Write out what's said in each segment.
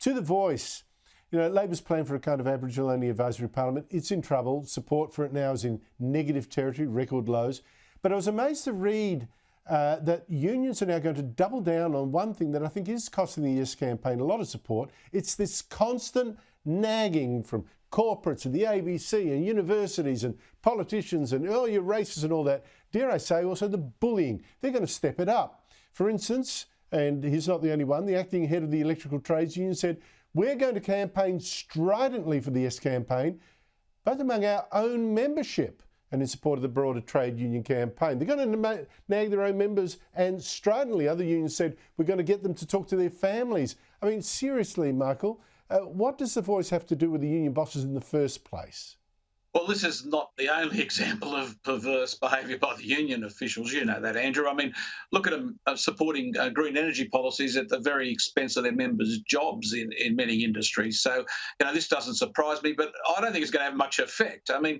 To The Voice, you know, Labor's plan for a kind of Aboriginal-only advisory parliament, it's in trouble. Support for it now is in negative territory, record lows. But I was amazed to read that unions are now going to double down on one thing that I think is costing the Yes campaign a lot of support. It's this constant nagging from corporates and the ABC and universities and politicians and, oh, you're racist and all that. Dare I say also the bullying. They're going to step it up. For instance, and he's not the only one, the acting head of the Electrical Trades Union said, we're going to campaign stridently for the Yes campaign, both among our own membership and in support of the broader trade union campaign. They're going to nag their own members, and stridently other unions said we're going to get them to talk to their families. I mean, seriously, Michael, what does The Voice have to do with the union bosses in the first place? Well, this is not the only example of perverse behaviour by the union officials. You know that, Andrew. I mean, look at them supporting green energy policies at the very expense of their members' jobs in many industries. So, you know, this doesn't surprise me, but I don't think it's going to have much effect. I mean,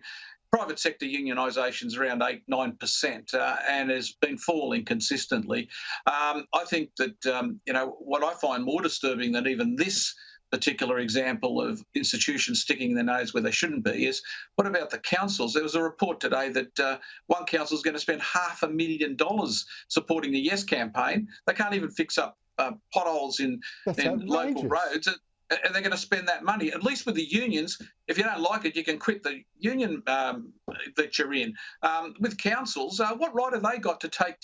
private sector unionisation is around 8-9% and has been falling consistently. I think that, you know, what I find more disturbing than even this particular example of institutions sticking their nose where they shouldn't be is, what about the councils? There was a report today that one council is going to spend $500,000 supporting the Yes campaign. They can't even fix up potholes in local roads. And they're going to spend that money. At least with the unions, if you don't like it, you can quit the union that you're in. With councils, what right have they got to take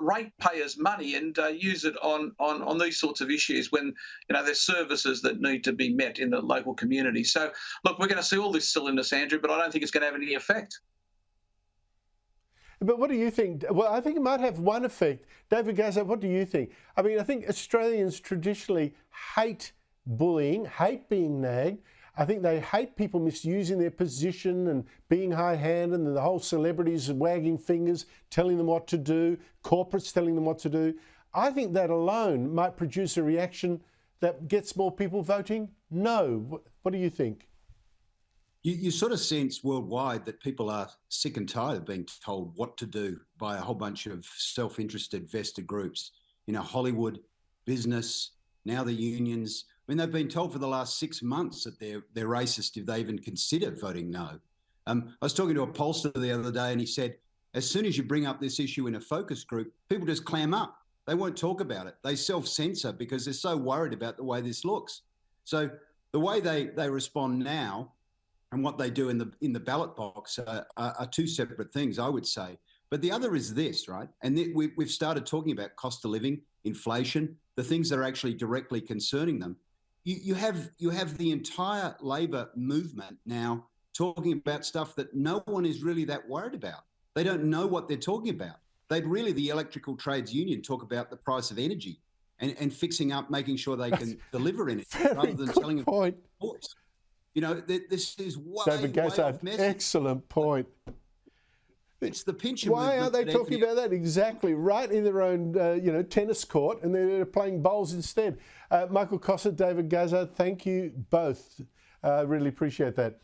ratepayers' money and use it on these sorts of issues when, you know, there's services that need to be met in the local community? So, look, we're going to see all this silliness, Andrew, but I don't think it's going to have any effect. But what do you think? Well, I think it might have one effect. David Gazard, what do you think? I mean, I think Australians traditionally hate bullying, hate being nagged. I think they hate people misusing their position and being high-handed, and the whole celebrities wagging fingers, telling them what to do, corporates telling them what to do. I think that alone might produce a reaction that gets more people voting no. What do you think? You sort of sense worldwide that people are sick and tired of being told what to do by a whole bunch of self-interested vested groups. You know, Hollywood, business, now the unions. I mean, they've been told for the last 6 months that they're racist if they even consider voting no. I was talking to a pollster the other day, and he said, as soon as you bring up this issue in a focus group, people just clam up. They won't talk about it. They self-censor because they're so worried about the way this looks. So the way they respond now and what they do in the ballot box are two separate things, I would say. But the other is this, right? And we've started talking about cost of living, inflation, the things that are actually directly concerning them. You have the entire Labor movement now talking about stuff that no one is really that worried about. They don't know what they're talking about. The Electrical Trades Union talk about the price of energy and fixing up, making sure they can deliver energy rather than telling them. You know, this is David Gazard, excellent point. It's the pincher Why movement. aren't they talking about that? Exactly, right in their own, tennis court, and they're playing bowls instead. Michael Cossett, David Gazard, thank you both. Really appreciate that.